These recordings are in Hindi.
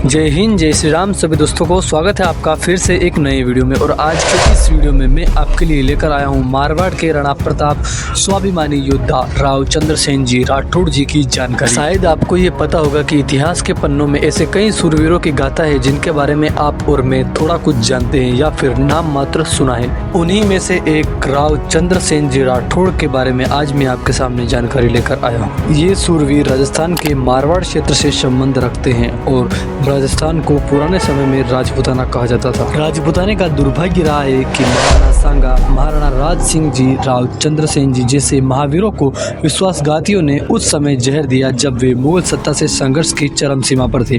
जय हिंद, जय श्री राम। सभी दोस्तों को स्वागत है आपका फिर से एक नए वीडियो में। और आज के इस वीडियो में मैं आपके लिए लेकर आया हूं मारवाड़ के राणा प्रताप स्वाभिमानी योद्धा राव चंद्रसेन जी राठौड़ जी की जानकारी। शायद आपको ये पता होगा कि इतिहास के पन्नों में ऐसे कई सूरवीरों की गाथा है जिनके बारे में आप और मैं थोड़ा कुछ जानते हैं या फिर नाम मात्र सुना है। उन्हीं में से एक राव चंद्रसेन जी राठौड़ के बारे में आज मैं आपके सामने जानकारी लेकर आया हूँ। ये सूरवीर राजस्थान के मारवाड़ क्षेत्र से संबंध रखते हैं और राजस्थान को पुराने समय में राजपूताना कहा जाता था। राजपूताने का दुर्भाग्य रहा है कि महाराणा सांगा, महाराणा राज सिंह जी, राव चंद्रसेन जी जैसे महावीरों को विश्वासघातियों ने उस समय जहर दिया जब वे मुगल सत्ता से संघर्ष की चरम सीमा पर थे।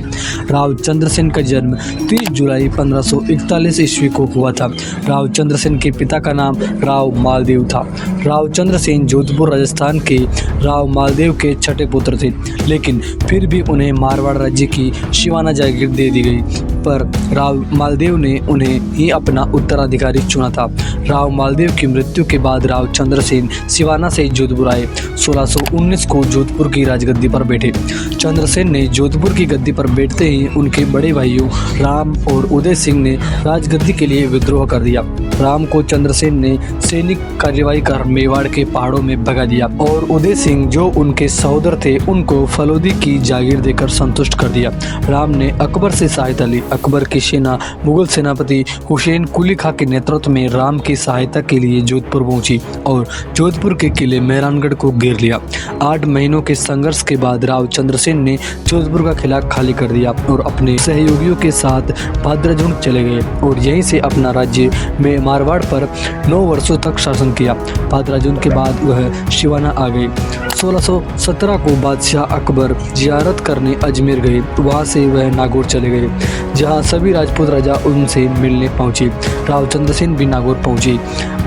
राव चंद्रसेन का जन्म 30 जुलाई 1541 ईस्वी को हुआ था। राव चंद्रसेन के पिता का नाम राव मालदेव था। राव चंद्रसेन जोधपुर राजस्थान के राव मालदेव के छठे पुत्र थे, लेकिन फिर भी उन्हें मारवाड़ राज्य की सिवाना जागीर दे दी गई, पर राव मालदेव ने उन्हें ही अपना उत्तराधिकारी चुना था। राव मालदेव की मृत्यु के बाद राव चंद्रसेन सिवाना से जोधपुर आए। 1619 को जोधपुर की राजगद्दी पर बैठे। चंद्रसेन ने जोधपुर की गद्दी पर बैठते ही उनके बड़े भाइयों राम और उदय सिंह ने राजगद्दी के लिए विद्रोह कर दिया। राम को चंद्रसेन ने सैनिक कार्यवाही कर मेवाड़ के पहाड़ों में भगा दिया और उदय सिंह जो उनके सहोदर थे उनको फलोदी की जागीर देकर संतुष्ट कर दिया। राम ने अकबर से सहायता ली। अकबर की सेना मुगल सेनापति हुसैन कुली खां के नेतृत्व में राम की सहायता के लिए जोधपुर पहुंची और जोधपुर के किले मेहरानगढ़ को घेर लिया। 8 महीनों के संघर्ष के बाद राव चंद्रसेन ने जोधपुर का किला खाली कर दिया और अपने सहयोगियों के साथ भाद्रजुंड चले गए और यहीं से अपना राज्य में मारवाड़ पर 9 वर्षों तक शासन किया। भाद्रजुंड के बाद वह सिवाना आ गए। 1617 को बादशाह अकबर जियारत करने अजमेर गए। वहां से वह नागौर चले गए, जहां सभी राजपूत राजा उनसे मिलने पहुंचे। राव चंद्रसेन भी नागौर पहुंचे,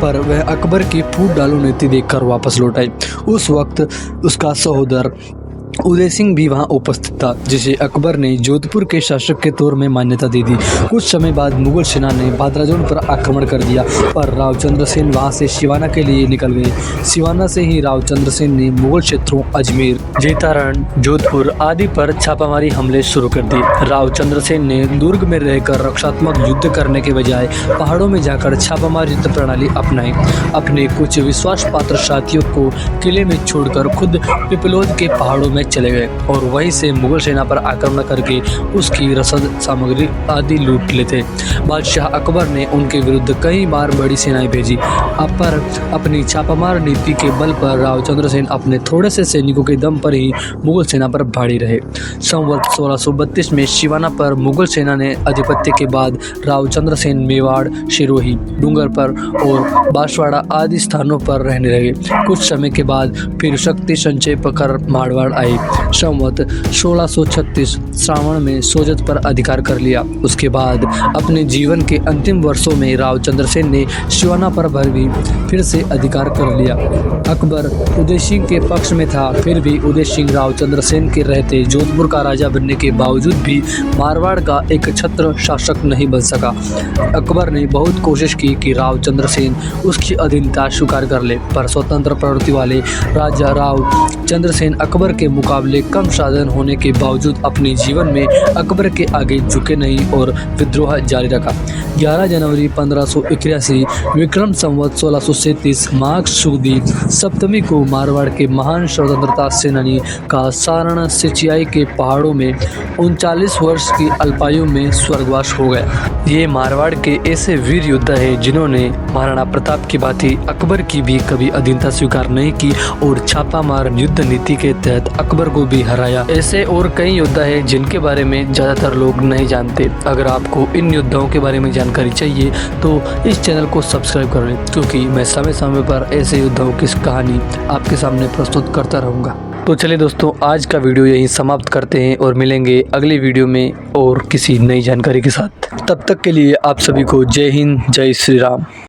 पर वह अकबर की फूट डालो नीति देखकर वापस लौट आए। उस वक्त उसका सहोदर उदय सिंह भी वहां उपस्थित था, जिसे अकबर ने जोधपुर के शासक के तौर में मान्यता दे दी। कुछ समय बाद मुगल सेना ने भाद्रजुंड पर आक्रमण कर दिया, पर राव चंद्रसेन वहां से सिवाना के लिए निकल गए। सिवाना से ही राव चंद्रसेन ने मुगल क्षेत्रों अजमेर, जेतारण, जोधपुर आदि पर छापामारी हमले शुरू कर दिए। राव चंद्रसेन ने दुर्ग में रहकर रक्षात्मक युद्ध करने के बजाय पहाड़ों में जाकर छापामार युद्ध प्रणाली अपनाई। अपने कुछ विश्वास पात्र साथियों को किले में छोड़कर खुद पिपलोद के पहाड़ों में चले गए और वहीं से मुगल सेना पर आक्रमण करके उसकी रसद सामग्री आदि लूट लेते। बादशाह अकबर ने उनके विरुद्ध कई बार बड़ी सेनाएं भेजी, पर अपनी छापामार नीति के बल पर राव चंद्रसेन अपने थोड़े से सैनिकों के दम पर ही मुगल सेना पर भारी रहे। संवत 1632 में सिवाना पर मुगल सेना ने आधिपत्य के बाद राव चंद्रसेन मेवाड़, सिरोही, डूंगरपुर और बांसवाड़ा आदि स्थानों पर रहने लगे। कुछ समय के बाद फिर शक्ति संचय कर मारवाड़ आए। संवत 1636 श्रावण में सोजत पर अधिकार कर लिया। उसके बाद अपने जीवन के अंतिम वर्षों में राव चंद्रसेन ने सिवाना पर भी फिर से अधिकार कर लिया। अकबर उदय सिंह के पक्ष में था, फिर भी उदय सिंह राव चंद्रसेन के रहते जोधपुर का राजा बनने के बावजूद भी मारवाड़ का एक छत्र शासक नहीं बन सका। अकबर ने बहुत कोशिश की कि राव चंद्रसेन उसकी अधीनता स्वीकार कर ले, पर स्वतंत्र प्रवृत्ति वाले राजा राव चंद्रसेन अकबर के मुकाबले कम साधन होने के बावजूद अपने जीवन में अकबर के आगे झुके नहीं और विद्रोह जारी रखा। 11 जनवरी 1581 विक्रम संवत 1637 माघ शुक्ल सप्तमी को मारवाड़ के महान स्वतंत्रता सेनानी का सारण सिंचियाई के पहाड़ों में 39 वर्ष की अल्पायु में स्वर्गवास हो गया। ये मारवाड़ के ऐसे वीर योद्धा है जिन्होंने महाराणा प्रताप की भांति अकबर की भी कभी अधीनता स्वीकार नहीं की और छापामार युद्ध नीति के तहत अकबर को भी हराया। ऐसे और कई योद्धा है जिनके बारे में ज्यादातर लोग नहीं जानते। अगर आपको इन योद्धाओं के बारे में जानकारी चाहिए तो इस चैनल को सब्सक्राइब कर लें, क्योंकि मैं समय समय पर ऐसे योद्धाओं की कहानी आपके सामने प्रस्तुत करता रहूँगा। तो चलिए दोस्तों, आज का वीडियो यहीं समाप्त करते हैं और मिलेंगे अगली वीडियो में और किसी नई जानकारी के साथ। तब तक के लिए आप सभी को जय हिंद, जय श्री राम।